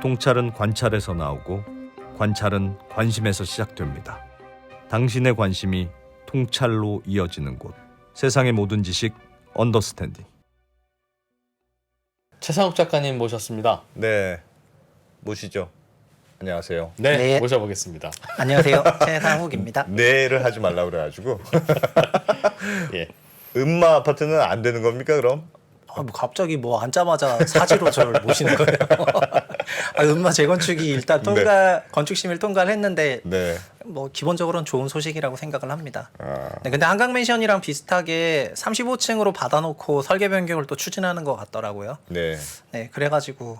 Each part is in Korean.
통찰은 관찰에서 나오고 관찰은 관심에서 시작됩니다. 당신의 관심이 통찰로 이어지는 곳. 세상의 모든 지식 언더스탠딩. 최상욱 작가님 모셨습니다. 네, 모시죠. 안녕하세요. 네, 네. 모셔보겠습니다. 안녕하세요. 최상욱입니다. 네를 하지 말라고 그래가지고. 예. 음마 아파트는 안 되는 겁니까 그럼? 뭐 갑자기 뭐 앉자마자 사지로 저를 모시는 거예요. 음마 재건축이 일단 건축심의를 통과를 했는데 네. 뭐 기본적으로는 좋은 소식이라고 생각을 합니다. 아, 네, 근데 한강맨션이랑 비슷하게 35층으로 받아놓고 설계 변경을 또 추진하는 것 같더라고요. 네. 네, 그래가지고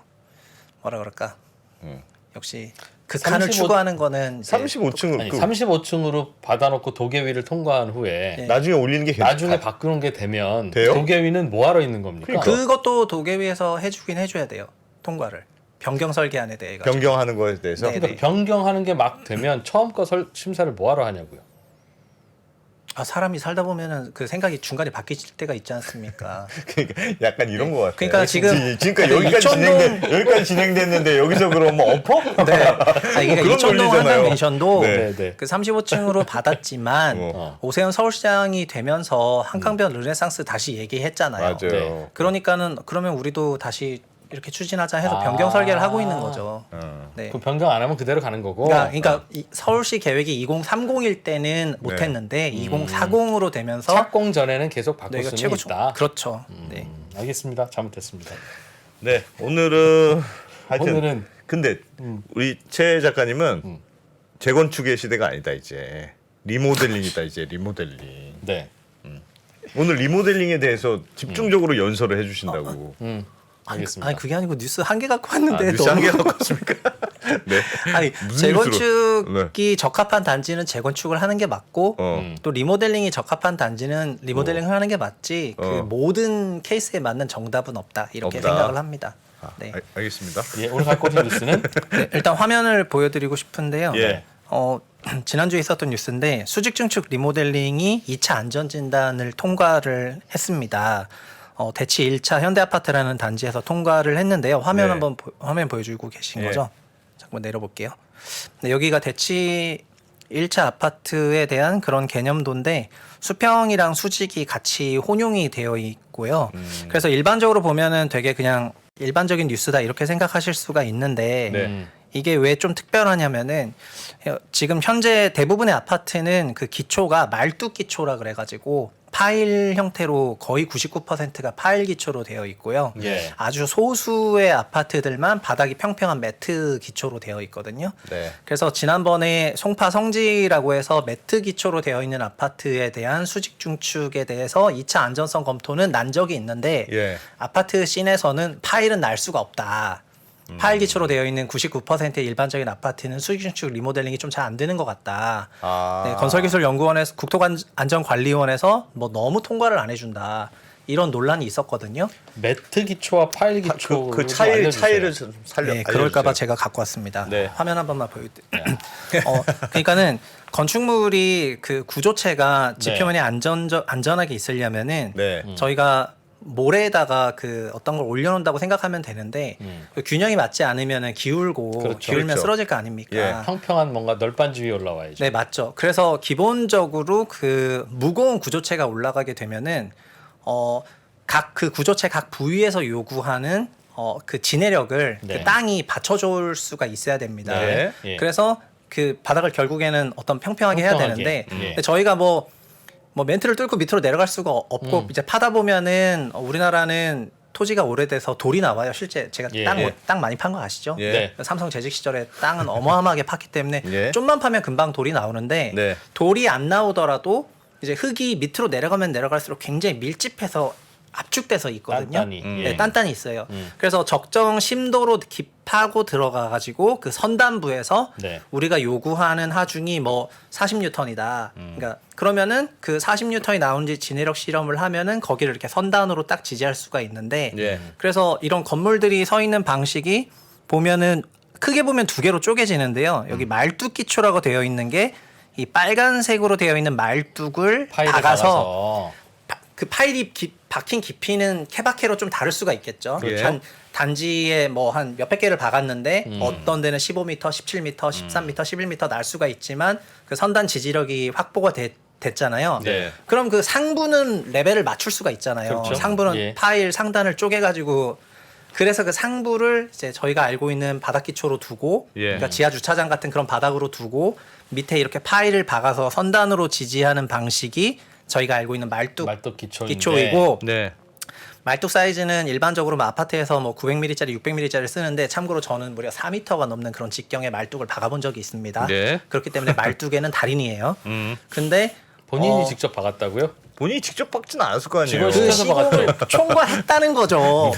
뭐라 그럴까? 음. 역시 극한을 35 추구하는 거는 이제 35층으로 아니, 35층으로 받아놓고 도계위를 통과한 후에 네. 나중에 올리는 게 괜찮. 나중에 바꾸는 게 되면 돼요? 도계위는 뭐하러 있는 겁니까? 그것도 도계위에서 해줘야 돼요. 통과를 변경 설계안에 대해 가지고. 변경하는 거에 대해서. 네. 그러니까 변경하는 게 막 되면 처음 거 심사를 뭐하러 하냐고요. 사람이 살다 보면은 그 생각이 중간에 바뀔 때가 있지 않습니까? 그러니까 약간 이런 거 같아요. 그러니까 지금 지금까지 여기까지 진행됐는데 여기서 그럼 엎어? 네. 그러니까 그런 이천동 논리잖아요. 한강맨션도 네. 네. 그 35층으로 받았지만 오세훈 서울시장이 되면서 한강변 르네상스 다시 얘기했잖아요. 맞아요. 네. 그러면 우리도 다시 이렇게 추진하자 해서 변경 설계를 하고 있는 거죠. 네. 그 변경 안 하면 그대로 가는 거고. 그러니까 이 서울시 계획이 2030일 때는 못했는데 2040으로 되면서 착공 전에는 계속 바꿀 네, 이거 수는 최고 있다. 그렇죠. 네. 알겠습니다. 잘못했습니다. 네, 오늘은 하여튼 오늘은 근데 우리 최 작가님은 재건축의 시대가 아니다 이제 리모델링이다 이제 리모델링. 네. 오늘 리모델링에 대해서 집중적으로 연설을 해주신다고. 알겠습니다. 아니 그게 아니고 뉴스 한 개 갖고 왔는데 뉴스 한개 갖고 왔습니까? 네. 아니 무슨 재건축이 적합한 단지는 재건축을 하는 게 맞고 또 리모델링이 적합한 단지는 리모델링을 하는 게 맞지 그 모든 케이스에 맞는 정답은 없다 이렇게 없다. 생각을 합니다. 네. 알겠습니다. 예, 오늘 갖고 오신 뉴스는 네, 일단 화면을 보여드리고 싶은데요. 예. 지난주에 있었던 뉴스인데 수직 증축 리모델링이 2차 안전진단을 통과를 했습니다. 대치 1차 현대아파트라는 단지에서 통과를 했는데요. 화면 네. 한번 화면 보여주고 계신 예. 거죠? 잠깐 내려볼게요. 네, 여기가 대치 1차 아파트에 대한 그런 개념도인데 수평이랑 수직이 같이 혼용이 되어 있고요. 그래서 일반적으로 보면은 되게 그냥 일반적인 뉴스다 이렇게 생각하실 수가 있는데 네. 이게 왜 좀 특별하냐면은 지금 현재 대부분의 아파트는 그 기초가 말뚝 기초라 그래가지고 파일 형태로 거의 99%가 파일 기초로 되어 있고요. 예. 아주 소수의 아파트들만 바닥이 평평한 매트 기초로 되어 있거든요. 네. 그래서 지난번에 송파 성지라고 해서 매트 기초로 되어 있는 아파트에 대한 수직 중축에 대해서 2차 안전성 검토는 난 적이 있는데 예. 아파트 씬에서는 파일은 날 수가 없다. 파일 기초로 되어 있는 99%의 일반적인 아파트는 수직 중축 리모델링이 좀 잘 안 되는 것 같다. 네, 건설기술연구원에서 국토안전관리원에서 뭐 너무 통과를 안 해준다. 이런 논란이 있었거든요. 매트 기초와 파일 기초 그 차이를 좀 살려. 네, 그럴까봐 제가 갖고 왔습니다. 네. 화면 한 번만 보여드릴게요. 그러니까는 건축물이 그 구조체가 지표면에 안전하게 있으려면은 네. 저희가 모래에다가 그 어떤 걸 올려놓는다고 생각하면 되는데 그 균형이 맞지 않으면은 기울고 그렇죠. 기울면 그렇죠. 쓰러질 거 아닙니까? 예. 평평한 뭔가 널빤지 위에 올라와야죠. 네, 맞죠. 그래서 기본적으로 그 무거운 구조체가 올라가게 되면은 각 그 구조체 각 부위에서 요구하는 그 진해력을 네. 그 땅이 받쳐줄 수가 있어야 됩니다. 네. 예. 그래서 그 바닥을 결국에는 어떤 평평하게 해야 평평하게. 되는데 예. 근데 저희가 뭐 멘트를 뚫고 밑으로 내려갈 수가 없고 이제 파다 보면은 우리나라는 토지가 오래돼서 돌이 나와요. 실제 제가 예. 땅 많이 판 거 아시죠? 예. 네. 삼성 재직 시절에 땅은 어마어마하게 팠기 때문에 예. 좀만 파면 금방 돌이 나오는데 네. 돌이 안 나오더라도 이제 흙이 밑으로 내려가면 내려갈수록 굉장히 밀집해서 압축돼서 있거든요. 단단히. 네, 단단히 있어요. 그래서 적정 심도로 파고 들어가 가지고 그 선단부에서 네. 우리가 요구하는 하중이 뭐 40뉴턴이다. 그러니까 그러면은 그 40뉴턴이 나오는지 진해력 실험을 하면은 거기를 이렇게 선단으로 딱 지지할 수가 있는데 예. 그래서 이런 건물들이 서 있는 방식이 보면은 크게 보면 두 개로 쪼개지는데요. 여기 말뚝 기초라고 되어 있는 게 이 빨간색으로 되어 있는 말뚝을 파일을 박아서 그 파일이 박힌 깊이는 케바케로 좀 다를 수가 있겠죠. 그렇죠. 단지에 뭐 한 몇백 개를 박았는데 어떤 데는 15m, 17m, 13m, 11m 날 수가 있지만 그 선단 지지력이 확보가 됐잖아요. 네. 그럼 그 상부는 레벨을 맞출 수가 있잖아요. 그렇죠. 상부는 예. 파일 상단을 쪼개가지고 그래서 그 상부를 이제 저희가 알고 있는 바닥 기초로 두고 예. 그러니까 지하 주차장 같은 그런 바닥으로 두고 밑에 이렇게 파일을 박아서 선단으로 지지하는 방식이 저희가 알고 있는 말뚝 기초이고 네. 말뚝 사이즈는 일반적으로 뭐 아파트에서 뭐 900mm짜리, 600mm짜리 쓰는데 참고로 저는 무려 4m가 넘는 그런 직경의 말뚝을 박아본 적이 있습니다. 네. 그렇기 때문에 말뚝에는 달인이에요. 음. 근데 본인이 직접 박았다고요? 본인이 직접 박지는 않았을 거 아니에요. 직원 그 시켜서 박았죠. 시공을 총괄했다는 거죠.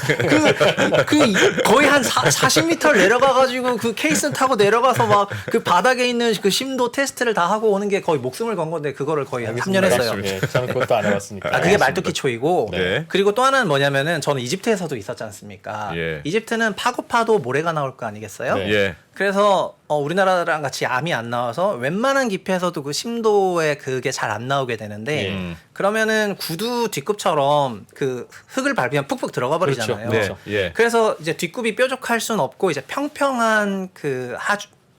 그 거의 한 40m 내려가가지고 그 케이스 타고 내려가서 막 그 바닥에 있는 그 심도 테스트를 다 하고 오는 게 거의 목숨을 건 건데 그거를 거의 한 3년 했어요. 예, 저는 그것도 안 해봤으니까. 그게 말뚝 기초이고 네. 그리고 또 하나는 뭐냐면은 저는 이집트에서도 있었지 않습니까? 예. 이집트는 파도 모래가 나올 거 아니겠어요? 네. 예. 그래서 우리나라랑 같이 암이 안 나와서 웬만한 깊이에서도 그 심도에 그게 잘 안 나오게 되는데 그러면은 구두 뒷굽처럼 그 흙을 밟으면 푹푹 들어가 버리잖아요. 그렇죠. 네. 예. 그래서 이제 뒷굽이 뾰족할 수는 없고 이제 평평한 그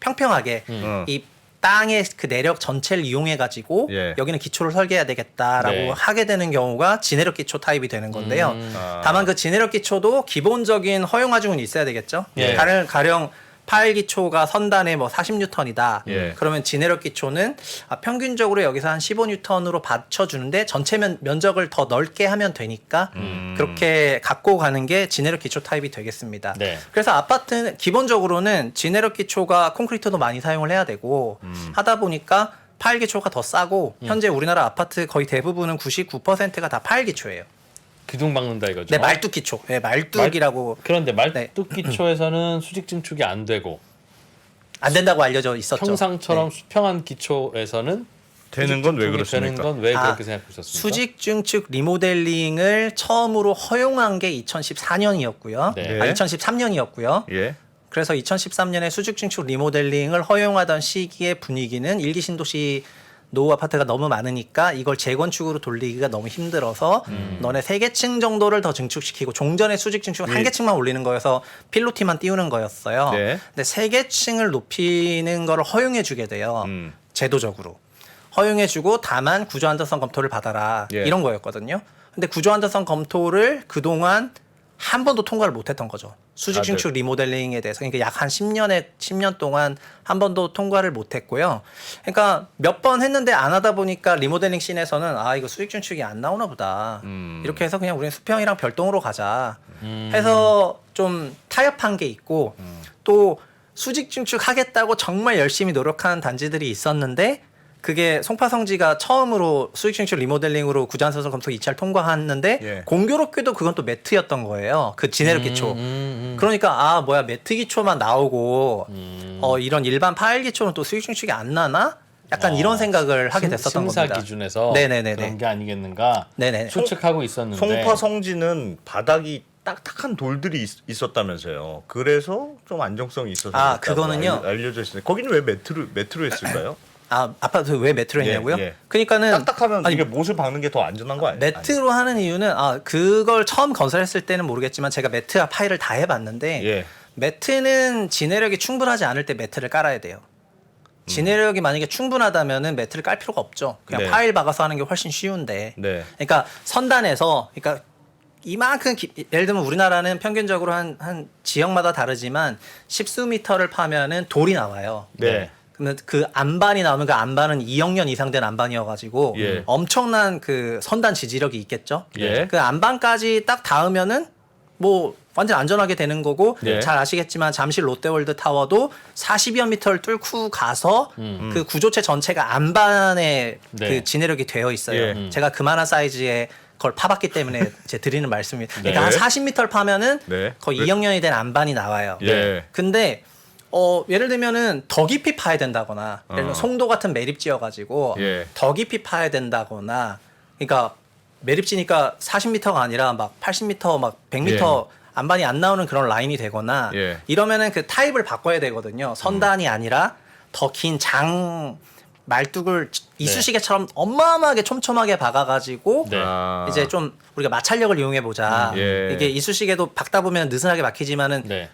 평평하게 이 땅의 그 내력 전체를 이용해 가지고 예. 여기는 기초를 설계해야 되겠다라고 네. 하게 되는 경우가 진해력 기초 타입이 되는 건데요. 아. 다만 그 진해력 기초도 기본적인 허용 하중은 있어야 되겠죠. 예. 가령 파일 기초가 선단에 뭐 40N이다. 예. 그러면 진해력 기초는 평균적으로 여기서 한 15N으로 받쳐주는데 전체 면적을 더 넓게 하면 되니까 그렇게 갖고 가는 게 진해력 기초 타입이 되겠습니다. 네. 그래서 아파트는 기본적으로는 진해력 기초가 콘크리트도 많이 사용을 해야 되고 하다 보니까 파일 기초가 더 싸고 현재 우리나라 아파트 거의 대부분은 99%가 다 파일 기초예요. 기둥 박는다 이거죠. 네, 말뚝 기초. 네, 말뚝이라고 그런데 말뚝 네. 기초에서는 수직 증축이 안 되고 안 된다고 알려져 있었죠. 평상처럼 네. 수평한 기초에서는 되는 건 왜 수직 증축이 되는 그렇습니까? 건 왜 아, 그렇게 생각하셨습니까? 수직 증축 리모델링을 처음으로 허용한 게 2014년이었고요. 네. 2013년이었고요. 예. 그래서 2013년에 수직 증축 리모델링을 허용하던 시기의 분위기는 일기 신도시 노후 아파트가 너무 많으니까 이걸 재건축으로 돌리기가 너무 힘들어서 너네 3개층 정도를 더 증축시키고 종전의 수직 증축은 예. 1개층만 올리는 거여서 필로티만 띄우는 거였어요. 네. 근데 3개층을 높이는 거를 허용해 주게 돼요. 제도적으로. 허용해 주고 다만 구조 안전성 검토를 받아라. 예. 이런 거였거든요. 근데 구조 안전성 검토를 그동안 한 번도 통과를 못 했던 거죠. 수직 증축 리모델링에 대해서. 그러니까 약 한 10년 동안 한 번도 통과를 못 했고요. 그러니까 몇 번 했는데 안 하다 보니까 리모델링 씬에서는 이거 수직 증축이 안 나오나 보다. 이렇게 해서 그냥 우리는 수평이랑 별동으로 가자. 해서 좀 타협한 게 있고 또 수직 증축 하겠다고 정말 열심히 노력하는 단지들이 있었는데 그게 송파성지가 처음으로 수직 증축 리모델링으로 구조안전성 검토 2차를 통과했는데 예. 공교롭게도 그건 또 매트였던 거예요. 그 진해력 기초. 그러니까 매트 기초만 나오고 이런 일반 파일 기초는 또 수직 증축이 안 나나? 약간 이런 생각을 하게 됐었던 심사 겁니다. 기준에서 네네네네. 그런 게 아니겠는가 네네. 추측하고 있었는데 송파 성지는 바닥이 딱딱한 돌들이 있었다면서요. 그래서 좀 안정성이 있어서 그렇다고 그거는요. 알려져 있어요. 거기는 왜 매트로 했을까요? 아파트 왜 매트로 했냐고요? 예. 그러니까는 딱딱하면 아니, 이게 못을 박는 게 더 안전한 거 아니에요? 매트로 하는 이유는 그걸 처음 건설했을 때는 모르겠지만 제가 매트와 파일을 다 해봤는데 예. 매트는 진해력이 충분하지 않을 때 매트를 깔아야 돼요. 진해력이 만약에 충분하다면은 매트를 깔 필요가 없죠. 그냥 네. 파일 박아서 하는 게 훨씬 쉬운데. 네. 그러니까 선단에서 그러니까 이만큼 예를 들면 우리나라는 평균적으로 한 지역마다 다르지만 십수 미터를 파면은 돌이 나와요. 네. 그러면 그 안반이 나오면 그 안반은 2억 년 이상 된 안반이어가지고 예. 엄청난 그 선단 지지력이 있겠죠. 예. 그 안반까지 딱 닿으면은 뭐 완전 안전하게 되는 거고 예. 잘 아시겠지만 잠실 롯데월드 타워도 40여 미터를 뚫고 가서 그 구조체 전체가 안반에 네. 그 진해력이 되어 있어요. 예. 제가 그만한 사이즈의 걸 파봤기 때문에 제 드리는 말씀입니다. 그러니까 네. 한 40m를 파면은 네. 거의 2억 년이 된 안반이 나와요. 예. 근데 예를 들면은 더 깊이 파야 된다거나 예를 들면 송도 같은 매립지여가지고 예. 더 깊이 파야 된다거나 그러니까 매립지니까 40m가 아니라 막 80m 막 100m 안반이 안 나오는 그런 라인이 되거나 예. 이러면은 그 타입을 바꿔야 되거든요. 선단이 아니라 더 긴 말뚝을 이쑤시개처럼 어마어마하게 촘촘하게 박아가지고 네. 이제 좀 우리가 마찰력을 이용해 보자. 예. 이게 이쑤시개도 박다 보면 느슨하게 막히지만은 네.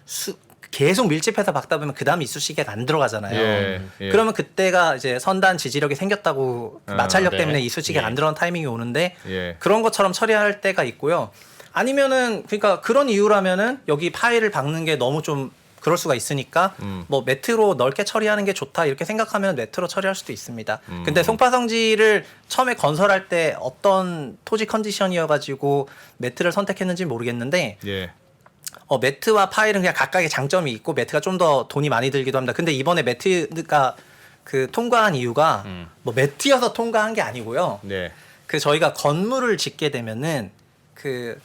계속 밀집해서 박다 보면 그 다음 이쑤시개가 안 들어가잖아요. 예. 예. 그러면 그때가 이제 선단 지지력이 생겼다고 마찰력 네. 때문에 이쑤시개가 예. 안 들어가는 타이밍이 오는데 예. 그런 것처럼 처리할 때가 있고요. 아니면은 그러니까 그런 이유라면은 여기 파일을 박는 게 너무 좀 그럴 수가 있으니까 뭐 매트로 넓게 처리하는 게 좋다 이렇게 생각하면 매트로 처리할 수도 있습니다. 근데 송파성지를 처음에 건설할 때 어떤 토지 컨디션이어가지고 매트를 선택했는지 모르겠는데 예. 매트와 파일은 그냥 각각의 장점이 있고 매트가 좀 더 돈이 많이 들기도 합니다. 근데 이번에 매트가 그 통과한 이유가 뭐 매트여서 통과한 게 아니고요. 네. 그 저희가 건물을 짓게 되면은 그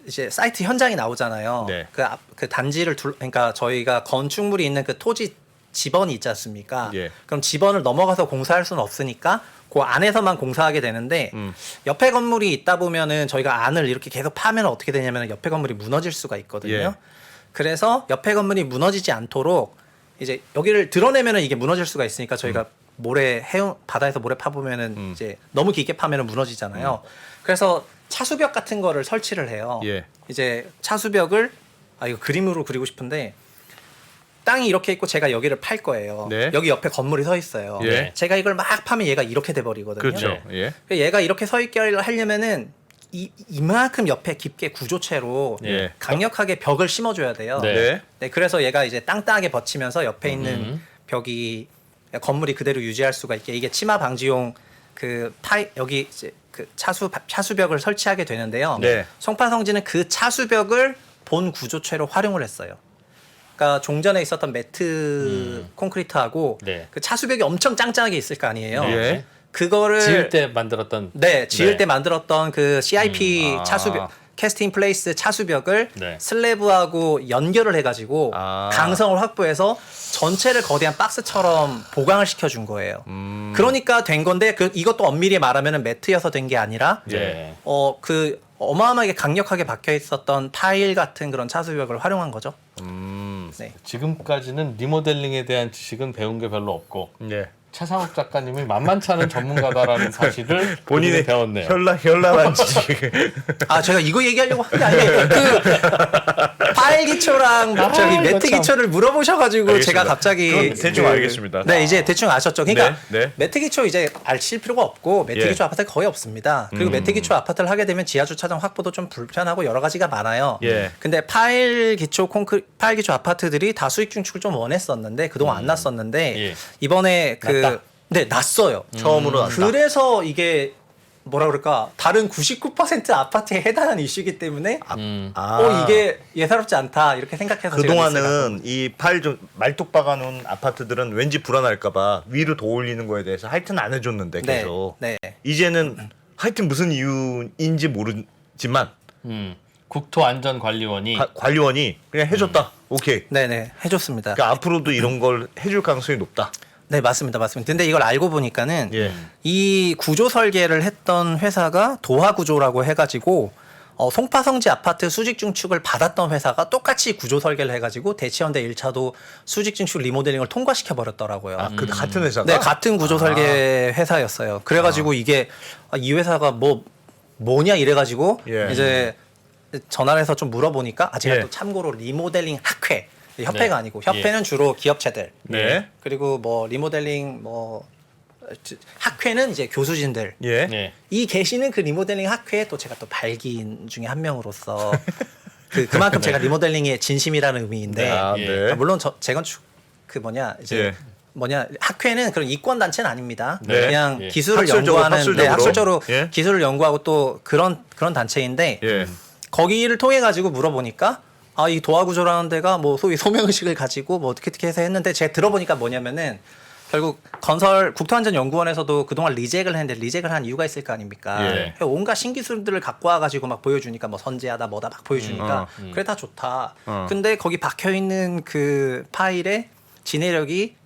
이제 사이트 현장이 나오잖아요. 네. 그 단지를 그러니까 저희가 건축물이 있는 그 토지 지번이 있지 않습니까? 예. 그럼 지번을 넘어가서 공사할 수는 없으니까 그 안에서만 공사하게 되는데 옆에 건물이 있다 보면은 저희가 안을 이렇게 계속 파면 어떻게 되냐면 옆에 건물이 무너질 수가 있거든요. 예. 그래서 옆에 건물이 무너지지 않도록 이제 여기를 드러내면은 이게 무너질 수가 있으니까 저희가 모래 바다에서 모래 파보면은 이제 너무 깊게 파면은 무너지잖아요. 그래서 차수벽 같은 거를 설치를 해요. 예. 이제 차수벽을 이거 그림으로 그리고 싶은데 땅이 이렇게 있고 제가 여기를 팔 거예요. 네. 여기 옆에 건물이 서 있어요. 예. 제가 이걸 막 파면 얘가 이렇게 돼 버리거든요. 그렇죠. 예. 얘가 이렇게 서 있게 하려면은 이만큼 옆에 깊게 구조체로 예. 강력하게 벽을 심어줘야 돼요. 네. 네. 네, 그래서 얘가 이제 땅땅하게 버치면서 옆에 있는 벽이 건물이 그대로 유지할 수가 있게 이게 치마 방지용 여기 이제 그 차수벽을 설치하게 되는데요. 네. 송파성지는 그 차수벽을 본 구조체로 활용을 했어요. 그러니까 종전에 있었던 매트 콘크리트하고 네. 그 차수벽이 엄청 짱짱하게 있을 거 아니에요. 예. 그거를 지을 때 만들었던 지을 네. 때 만들었던 그 CIP 차수벽 캐스팅 플레이스 차수벽을 네. 슬래브하고 연결을 해가지고 강성을 확보해서 전체를 거대한 박스처럼 보강을 시켜준 거예요. 그러니까 된 건데 이것도 엄밀히 말하면 매트여서 된 게 아니라 예. 그 어마어마하게 강력하게 박혀 있었던 타일 같은 그런 차수벽을 활용한 거죠. 네. 지금까지는 리모델링에 대한 지식은 배운 게 별로 없고 예. 차상욱 작가님이 만만치 않은 전문가다라는 사실을 본인의 배웠네요. 현란한 지식. 제가 이거 얘기하려고 한 게 아니에요. 파일 기초랑 저기 매트 참. 기초를 물어보셔가지고 알겠습니다. 제가 갑자기 그건 대충 알겠습니다. 네, 이제 대충 아셨죠. 그러니까 네, 네. 매트 기초 이제 아실 필요가 없고 매트 예. 기초 아파트 거의 없습니다. 그리고 매트 기초 아파트를 하게 되면 지하 주차장 확보도 좀 불편하고 여러 가지가 많아요. 예. 근데 파일 기초 아파트들이 다 수익 증축을 좀 원했었는데 그동안 안 났었는데 예. 이번에 났다. 났어요. 처음으로 났다. 그래서 이게 뭐라 그럴까 다른 99% 아파트에 해당하는 이슈이기 때문에 이게 예사롭지 않다 이렇게 생각해서 그동안은 이 파일 좀 말뚝 박아놓은 아파트들은 왠지 불안할까봐 위로 더 올리는 거에 대해서 하여튼 안 해줬는데 계속. 네. 이제는 하여튼 무슨 이유인지 모르지만 국토안전관리원이 관리원이 그냥 해줬다. 오케이. 네네 해줬습니다. 그러니까 앞으로도 이런 걸 해줄 가능성이 높다. 네 맞습니다. 근데 이걸 알고 보니까는 예. 이 구조 설계를 했던 회사가 도화구조라고 해가지고 송파성지 아파트 수직 증축을 받았던 회사가 똑같이 구조 설계를 해가지고 대치현대 1차도 수직 증축 리모델링을 통과시켜 버렸더라고요. 그 같은 회사가? 네 같은 구조 설계 회사였어요. 그래가지고 이게 이 회사가 뭐냐 이래가지고 예. 이제 전화를 해서 좀 물어보니까 제가 예. 또 참고로 리모델링 학회 협회가 네. 아니고 협회는 주로 기업체들 네. 그리고 뭐 리모델링 학회는 이제 교수진들 예. 네. 이 계시는 그 리모델링 학회에 또 제가 또 발기인 중에 한 명으로서 그만큼 제가 리모델링의 진심이라는 의미인데 예. 네. 물론 재건축 이제 예. 학회는 그런 이권 단체는 아닙니다. 네. 그냥 예. 기술을 학술적으로, 연구하는 학술적으로. 학술적으로 예. 기술을 연구하고 또 그런 단체인데 예. 거기를 통해 가지고 물어보니까 이 도화구조라는 데가 뭐 소위 소명의식을 가지고 뭐 어떻게 해서 했는데 제가 들어보니까 뭐냐면은 결국 국토안전연구원에서도 그동안 리젝을 했는데 리젝을 한 이유가 있을 거 아닙니까? 예. 온갖 신기술들을 갖고 와가지고 막 보여주니까 뭐 선제하다 뭐다 막 보여주니까 그래 다 좋다. 근데 거기 박혀 있는 그 파일에 진해력이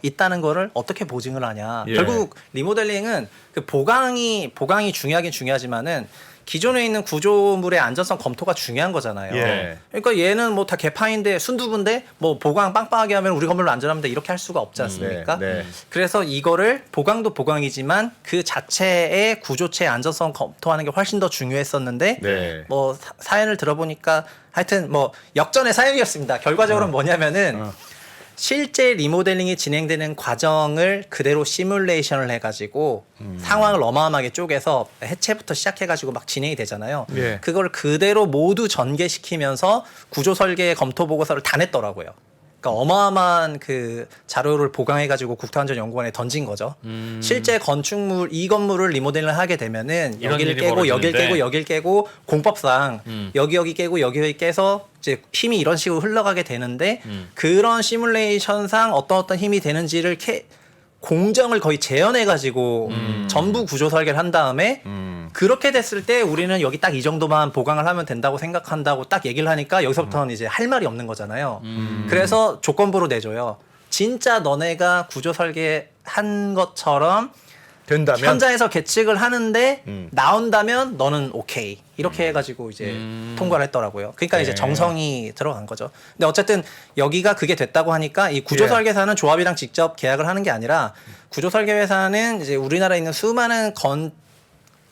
있다는 거를 어떻게 보증을 하냐. 예. 결국 리모델링은 그 보강이 중요하긴 중요하지만은 기존에 있는 구조물의 안전성 검토가 중요한 거잖아요. 예. 그러니까 얘는 뭐 다 개파인데 순두부인데 뭐 보강 빵빵하게 하면 우리 건물로 안전합니다. 이렇게 할 수가 없지 않습니까? 네. 그래서 이거를 보강도 보강이지만 그 자체의 구조체 안전성 검토하는 게 훨씬 더 중요했었는데 네. 뭐 사연을 들어보니까 하여튼 뭐 역전의 사연이었습니다. 결과적으로는 뭐냐면은 실제 리모델링이 진행되는 과정을 그대로 시뮬레이션을 해가지고 상황을 어마어마하게 쪼개서 해체부터 시작해가지고 막 진행이 되잖아요. 예. 그걸 그대로 모두 전개시키면서 구조 설계 검토 보고서를 다 냈더라고요. 그러니까 어마어마한 그 자료를 보강해가지고 국토안전연구원에 던진 거죠. 실제 건축물 이 건물을 리모델링을 하게 되면은 이런 여기를 일이 깨고 여기를 벌어지는데. 깨고 여기를 깨고 공법상 여기 깨고 여기 깨서 이제 힘이 이런 식으로 흘러가게 되는데 그런 시뮬레이션상 어떤 힘이 되는지를 공정을 거의 재현해가지고 전부 구조 설계를 한 다음에 그렇게 됐을 때 우리는 여기 딱 이 정도만 보강을 하면 된다고 생각한다고 딱 얘기를 하니까 여기서부터는 이제 할 말이 없는 거잖아요. 그래서 조건부로 내줘요. 진짜 너네가 구조 설계한 것처럼 된다면 현장에서 계측을 하는데 나온다면 너는 오케이 이렇게 해가지고 이제 통과를 했더라고요. 그러니까 네. 이제 정성이 들어간 거죠. 근데 어쨌든 여기가 그게 됐다고 하니까 이 예. 구조설계사는 조합이랑 직접 계약을 하는 게 아니라 구조설계회사는 이제 우리나라에 있는 수많은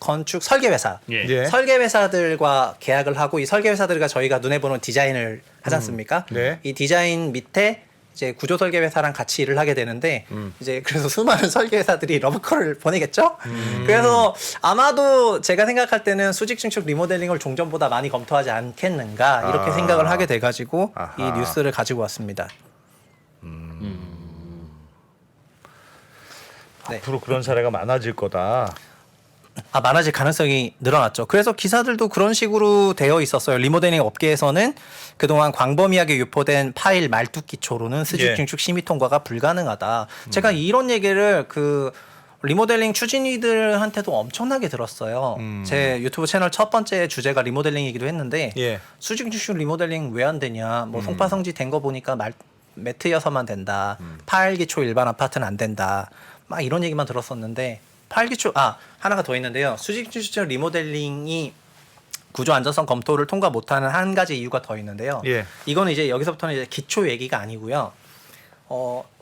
건축 설계회사, 예. 예. 설계회사들과 계약을 하고 이 설계회사들과 저희가 눈에 보는 디자인을 하지 않습니까? 네. 이 디자인 밑에 이제 구조 설계 회사랑 같이 일을 하게 되는데 이제 그래서 수많은 설계 회사들이 러브콜을 보내겠죠. 그래서 아마도 제가 생각할 때는 수직 증축 리모델링을 종전보다 많이 검토하지 않겠는가 이렇게 아. 생각을 하게 돼가지고 아하. 이 뉴스를 가지고 왔습니다. 네. 앞으로 그런 사례가 많아질 거다. 많아질 가능성이 늘어났죠. 그래서 기사들도 그런 식으로 되어 있었어요. 리모델링 업계에서는 그동안 광범위하게 유포된 파일 말뚝 기초로는 수직 예. 증축 심의 통과가 불가능하다. 제가 이런 얘기를 그 리모델링 추진이들한테도 엄청나게 들었어요. 제 유튜브 채널 첫 번째 주제가 리모델링이기도 했는데 예. 수직 증축 리모델링 왜 안 되냐. 뭐 송파성지 된 거 보니까 매트여서만 된다. 파일 기초 일반 아파트는 안 된다. 막 이런 얘기만 들었었는데 파일기초 하나가 더 있는데요. 수직주택 리모델링이 구조 안전성 검토를 통과 못하는 한 가지 이유가 더 있는데요. 예. 이거는 이제 여기서부터는 이제 기초 얘기가 아니고요.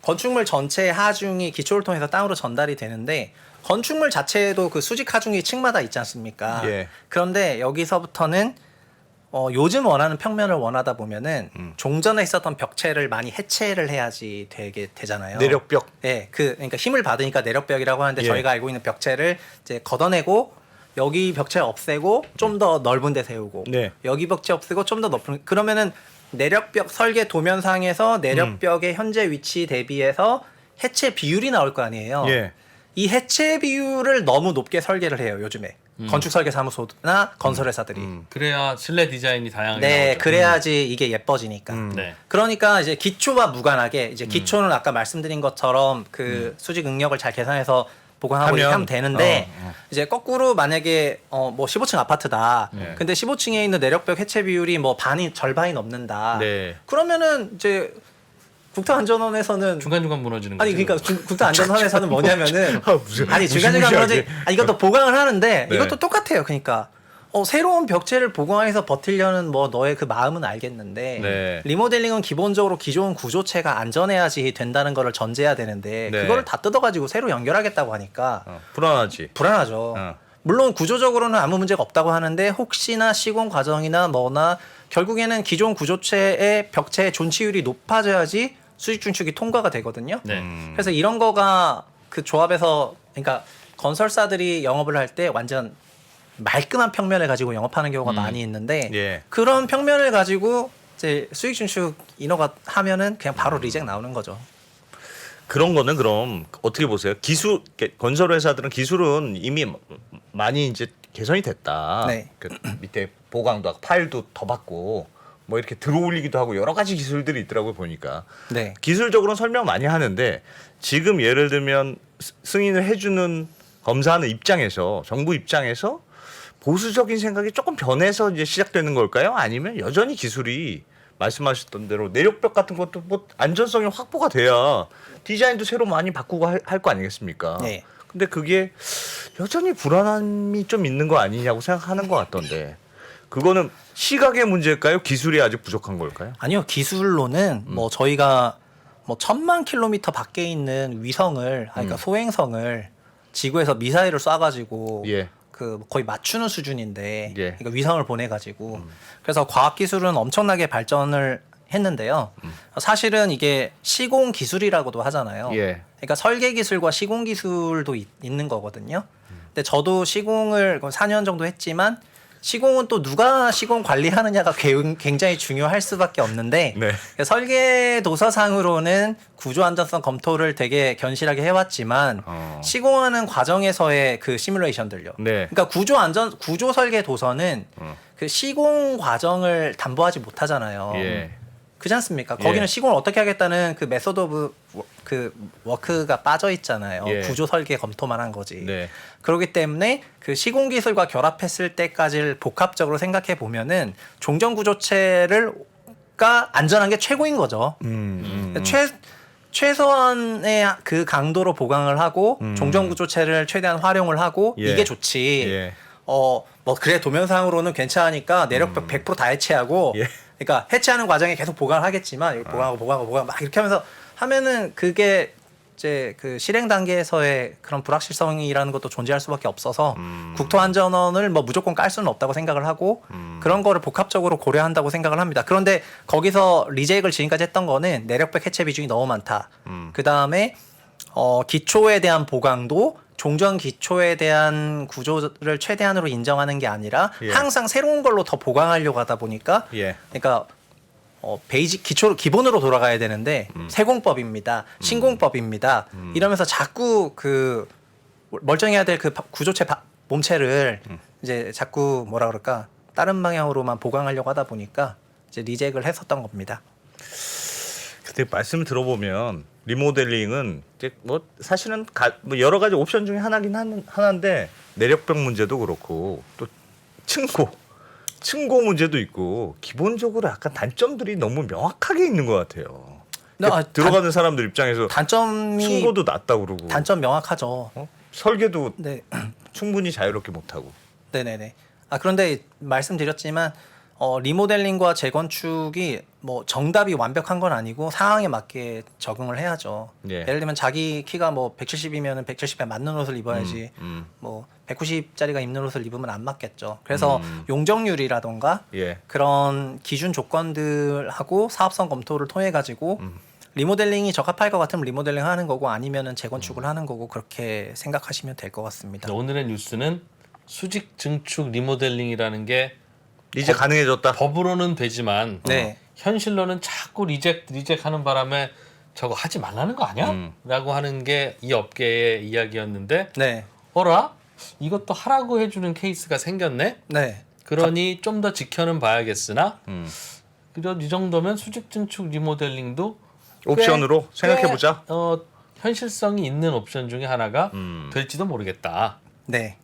건축물 전체 하중이 기초를 통해서 땅으로 전달이 되는데 건축물 자체에도 그 수직 하중이 층마다 있지 않습니까? 예. 그런데 여기서부터는 요즘 원하는 평면을 원하다 보면은 종전에 있었던 벽체를 많이 해체를 해야지 되게 되잖아요. 내력벽. 네, 그러니까 힘을 받으니까 내력벽이라고 하는데 예. 저희가 알고 있는 벽체를 이제 걷어내고 여기 벽체 없애고 좀 더 넓은 데 세우고 네. 여기 벽체 없애고 좀 더 높은 그러면은 내력벽 설계 도면상에서 내력벽의 현재 위치 대비해서 해체 비율이 나올 거 아니에요. 예. 이 해체 비율을 너무 높게 설계를 해요 요즘에 건축 설계 사무소나 건설회사들이. 그래야 실내 디자인이 다양하게 네, 나오죠. 그래야지 이게 예뻐지니까. 네. 그러니까 이제 기초와 무관하게 이제 기초는 아까 말씀드린 것처럼 그 수직 응력을 잘 계산해서 보강하고 이렇게 하면 되는데 이제 거꾸로 만약에 뭐 15층 아파트다. 네. 근데 15층에 있는 내력벽 해체 비율이 뭐 절반이 넘는다. 네. 그러면은 이제 국토안전원에서는 중간중간 무너지는 거죠. 아니 그러니까 국토안전원에서는 뭐냐면은 무슨- 아니 중간중간 무시무시하게. 그러지 이것도 보강을 하는데 네. 이것도 똑같아요. 그러니까 새로운 벽체를 보강해서 버틸려는 뭐 너의 그 마음은 알겠는데 네. 리모델링은 기본적으로 기존 구조체가 안전해야지 된다는 거를 전제해야 되는데 네. 그거를 다 뜯어가지고 새로 연결하겠다고 하니까 불안하지. 불안하죠. 물론 구조적으로는 아무 문제가 없다고 하는데 혹시나 시공 과정이나 뭐나 결국에는 기존 구조체의 벽체의 존치율이 높아져야지 수직 중축이 통과가 되거든요. 네. 그래서 이런 거가 그 조합에서 그러니까 건설사들이 영업을 할 때 완전 말끔한 평면을 가지고 영업하는 경우가 많이 있는데 예. 그런 평면을 가지고 이제 수익 중축 인허가 하면은 그냥 바로 리젝 나오는 거죠. 그런 거는 그럼 어떻게 보세요? 건설 회사들은 기술은 이미 많이 이제 개선이 됐다. 네. 그 밑에 보강도 하고 파일도 더 받고 뭐 이렇게 들어올리기도 하고 여러 가지 기술들이 있더라고요 보니까. 네. 기술적으로는 설명 많이 하는데 지금 예를 들면 승인을 해주는 검사하는 입장에서 정부 입장에서 보수적인 생각이 조금 변해서 이제 시작되는 걸까요? 아니면 여전히 기술이 말씀하셨던 대로 내력벽 같은 것도 뭐 안전성이 확보가 돼야 디자인도 새로 많이 바꾸고 할 거 아니겠습니까? 네. 근데 그게 여전히 불안함이 좀 있는 거 아니냐고 생각하는 것 같던데 그거는 시각의 문제일까요? 기술이 아직 부족한 걸까요? 아니요, 기술로는 뭐 저희가 뭐 1000만 킬로미터 밖에 있는 위성을, 그러니까 소행성을 지구에서 미사일을 쏴가지고 예. 그 거의 맞추는 수준인데, 예. 그러니까 위성을 보내가지고 그래서 과학 기술은 엄청나게 발전을 했는데요. 사실은 이게 시공 기술이라고도 하잖아요. 예. 그러니까 설계 기술과 시공 기술도 있는 거거든요. 근데 저도 시공을 4년 정도 했지만 시공은 또 누가 시공 관리하느냐가 굉장히 중요할 수밖에 없는데 네. 설계 도서상으로는 구조 안전성 검토를 되게 견실하게 해왔지만 시공하는 과정에서의 그 시뮬레이션들요. 네. 그러니까 구조 설계 도서는 그 시공 과정을 담보하지 못하잖아요. 예. 그렇지 않습니까? 거기는 예. 시공을 어떻게 하겠다는 그 메소드 오브 그 워크가 빠져 있잖아요. 예. 구조 설계 검토만 한 거지. 네. 그렇기 때문에 그 시공 기술과 결합했을 때까지를 복합적으로 생각해 보면은 종전 구조체를가 안전한 게 최고인 거죠. 최소한의 그 강도로 보강을 하고 종전 구조체를 최대한 활용을 하고 예. 이게 좋지. 예. 뭐 그래 도면상으로는 괜찮으니까 내력벽 100% 다 해체하고 예. 그러니까 해체하는 과정에 계속 보강을 하겠지만 보강하고 막 이렇게 하면서 하면은 그게 이제 그 실행 단계에서의 그런 불확실성이라는 것도 존재할 수밖에 없어서 국토안전원을 뭐 무조건 깔 수는 없다고 생각을 하고 그런 거를 복합적으로 고려한다고 생각을 합니다. 그런데 거기서 리제이크를 지금까지 했던 거는 내력벽 해체 비중이 너무 많다. 그 다음에 기초에 대한 보강도 종전 기초에 대한 구조를 최대한으로 인정하는 게 아니라 예. 항상 새로운 걸로 더 보강하려고 하다 보니까 예. 그러니까 베이직 기본으로 돌아가야 되는데 세공법입니다, 신공법입니다 이러면서 자꾸 그 멀쩡해야 될 그 구조체 몸체를 이제 자꾸 뭐라 그럴까 다른 방향으로만 보강하려고 하다 보니까 이제 리젝을 했었던 겁니다. 근데 말씀을 들어보면 리모델링은 이제 뭐 사실은 뭐 여러 가지 옵션 중에 하나긴 하나인데 내력벽 문제도 그렇고 또 층고 문제도 있고 기본적으로 약간 단점들이 너무 명확하게 있는 것 같아요. 들어가는 사람들 입장에서 단점이 층고도 낮다고 그러고 단점 명확하죠. 설계도 네, 충분히 자유롭게 못하고. 네네네. 그런데 말씀드렸지만 리모델링과 재건축이 뭐 정답이 완벽한 건 아니고 상황에 맞게 적응을 해야죠. 예. 예를 들면 자기 키가 뭐 170이면 170에 맞는 옷을 입어야지 뭐 190짜리가 입는 옷을 입으면 안 맞겠죠. 그래서 용적률이라던가 예. 그런 기준 조건들하고 사업성 검토를 통해 가지고 리모델링이 적합할 것 같으면 리모델링 하는 거고 아니면은 재건축을 하는 거고 그렇게 생각하시면 될 것 같습니다. 오늘의 뉴스는 수직 증축 리모델링이라는 게 이제 가능해졌다. 법으로는 되지만 네. 현실로는 자꾸 리젝하는 바람에 저거 하지 말라는 거 아니야? 라고 하는 게 이 업계의 이야기였는데 네. 어라? 이것도 하라고 해주는 케이스가 생겼네? 네. 그러니 좀 더 지켜는 봐야겠으나 그래도 이 정도면 수직 증축 리모델링도 옵션으로 생각해보자. 현실성이 있는 옵션 중에 하나가 될지도 모르겠다. 네.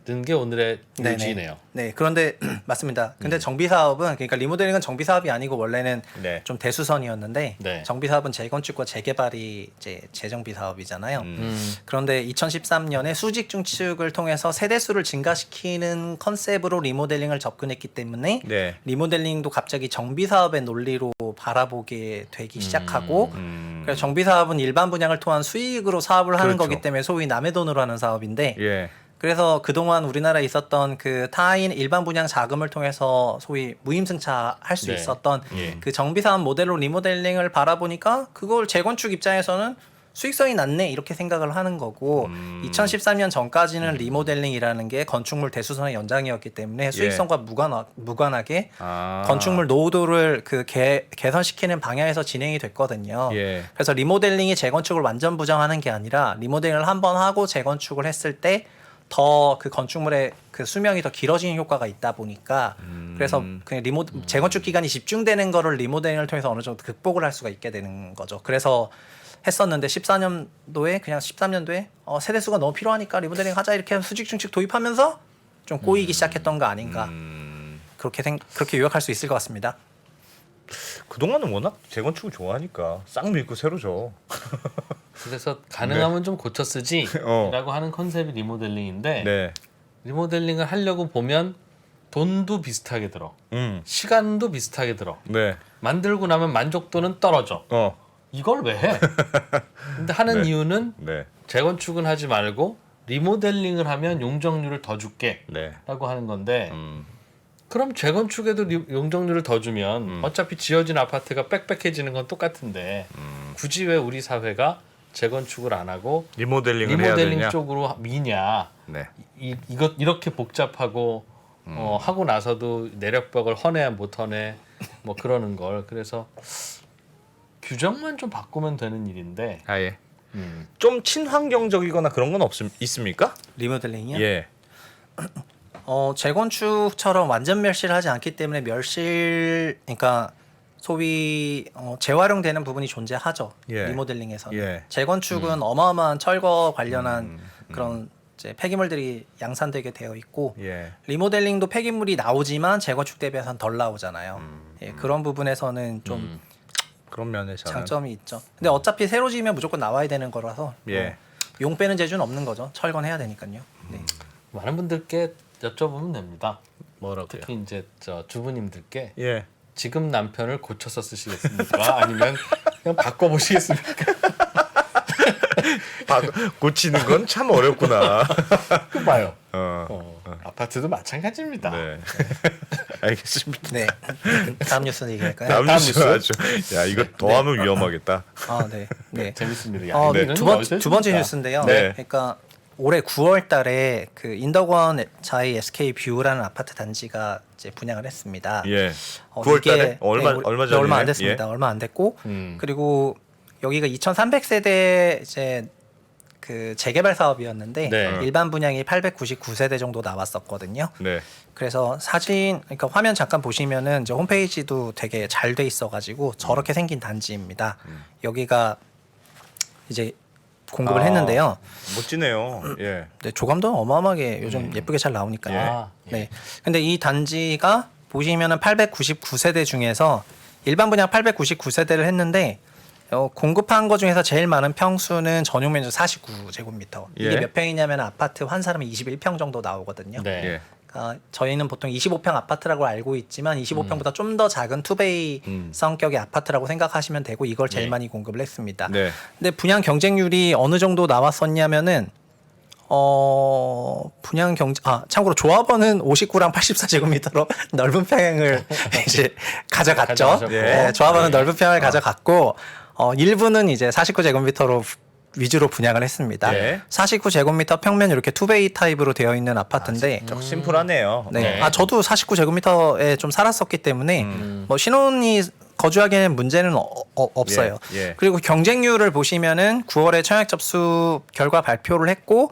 뜬 게 오늘의 네네. 뉴지네요. 네, 그런데 맞습니다. 근데 정비 사업은 그러니까 리모델링은 정비 사업이 아니고 원래는 네. 좀 대수선이었는데 네. 정비 사업은 재건축과 재개발이 이제 재정비 사업이잖아요. 그런데 2013년에 수직 증축을 통해서 세대수를 증가시키는 컨셉으로 리모델링을 접근했기 때문에 네. 리모델링도 갑자기 정비 사업의 논리로 바라보게 되기 시작하고 그래서 정비 사업은 일반 분양을 통한 수익으로 사업을 하는 그렇죠. 거기 때문에 소위 남의 돈으로 하는 사업인데 예. 그래서 그동안 우리나라에 있었던 그 타인 일반 분양 자금을 통해서 소위 무임승차 할 수 네. 있었던 예. 그 정비사업 모델로 리모델링을 바라보니까 그걸 재건축 입장에서는 수익성이 낮네 이렇게 생각을 하는 거고 2013년 전까지는 리모델링이라는 게 건축물 대수선의 연장이었기 때문에 수익성과 무관하게 건축물 노후도를 그 개선시키는 방향에서 진행이 됐거든요. 예. 그래서 리모델링이 재건축을 완전 부정하는 게 아니라 리모델링을 한 번 하고 재건축을 했을 때 더 그 건축물의 그 수명이 더 길어지는 효과가 있다 보니까 그래서 그냥 재건축 기간이 집중되는 거를 리모델링을 통해서 어느 정도 극복을 할 수가 있게 되는 거죠. 그래서 했었는데 14년도에 그냥 13년도에 세대수가 너무 필요하니까 리모델링 하자 이렇게 수직 증축 도입하면서 좀 꼬이기 시작했던 거 아닌가 그렇게 요약할 수 있을 것 같습니다. 그동안은 워낙 재건축을 좋아하니까 싹 밀고 새로 줘. 그래서 가능하면 좀 고쳐 쓰지라고 어. 하는 컨셉이 리모델링인데 네. 리모델링을 하려고 보면 돈도 비슷하게 들어. 시간도 비슷하게 들어. 네. 만들고 나면 만족도는 떨어져. 이걸 왜 해? 근데 하는 네. 이유는 네. 재건축은 하지 말고 리모델링을 하면 용적률을 더 줄게 네. 라고 하는 건데 그럼 재건축에도 용적률을 더 주면 어차피 지어진 아파트가 빽빽해지는 건 똑같은데 굳이 왜 우리 사회가 재건축을 안 하고 리모델링을 해야 리모델링 되냐? 쪽으로 미냐? 네. 이것 이렇게 복잡하고 하고 나서도 내력벽을 허내 못 허내 뭐 그러는 걸 그래서 규정만 좀 바꾸면 되는 일인데 아예. 좀 친환경적이거나 그런 건 있습니까? 리모델링이요? 예. 재건축처럼 완전 멸실을 하지 않기 때문에 그러니까 소위 재활용되는 부분이 존재하죠. 예. 리모델링에서는. 예. 재건축은 어마어마한 철거 관련한 그런 이제 폐기물들이 양산되게 되어 있고 예. 리모델링도 폐기물이 나오지만 재건축 대비해서는 덜 나오잖아요. 예, 그런 부분에서는 좀 그런 면에서는 장점이 있죠. 근데 어차피 새로 지으면 무조건 나와야 되는 거라서 예. 용 빼는 재주는 없는 거죠. 철거해야 되니까요. 네. 많은 분들께 여쭤보면 됩니다. 뭐라고요? 특히 이제 저 주부님들께 예. 지금 남편을 고쳐서 쓰시겠습니까? 아니면 그냥 바꿔보시겠습니까? 고치는 건 참 어렵구나. 그 봐요. 아파트도 마찬가지입니다. 네. 알겠습니다. 네. 다음 뉴스 얘기할까요? 다음 다음 뉴스 뉴스? 아주. 야 이거 더하면 위험하겠다. 아, 네. 네. 재밌습니다. 야, 네. 이런 두 거 어디서 두 번째 했습니까? 뉴스인데요. 네. 그러니까 올해 9월달에 그 인덕원 자이 SK 뷰라는 아파트 단지가 이제 분양을 했습니다. 예. 9월달에 이게 얼마 네, 얼마 전에 얼마 안 됐습니다. 얼마 안 됐고 그리고 여기가 2,300세대 이제 그 재개발 사업이었는데 네. 일반 분양이 899세대 정도 나왔었거든요. 네. 그래서 그러니까 화면 잠깐 보시면은 이제 홈페이지도 되게 잘 돼 있어가지고 저렇게 생긴 단지입니다. 여기가 이제 공급을 했는데요. 멋지네요. 예. 네, 조감도 어마어마하게 요즘 예쁘게 잘 나오니까요. 아, 예. 네. 근데 이 단지가 보시면은 899세대 중에서 일반 분양 899세대를 했는데 공급한 거 중에서 제일 많은 평수는 전용 면적 49제곱미터. 이게 예. 몇 평이냐면 아파트 한 사람이 21평 정도 나오거든요. 네. 예. 저희는 보통 25평 아파트라고 알고 있지만 25평보다 좀 더 작은 투베이 성격의 아파트라고 생각하시면 되고 이걸 제일 네. 많이 공급을 했습니다. 네. 근데 분양 경쟁률이 어느 정도 나왔었냐면은 참고로 조합원은 59랑 84제곱미터로 넓은 평을 이제 가져갔죠. 가져가셨고. 네, 조합원은 네. 넓은 평을 가져갔고 일부는 이제 49제곱미터로 위주로 분양을 했습니다. 네. 49제곱미터 평면 이렇게 투베이 타입으로 되어 있는 아파트인데 좀 심플하네요. 네. 네. 저도 49제곱미터에 좀 살았었기 때문에 뭐 신혼이 거주하기에는 문제는 없어요. 예, 예. 그리고 경쟁률을 보시면은 9월에 청약 접수 결과 발표를 했고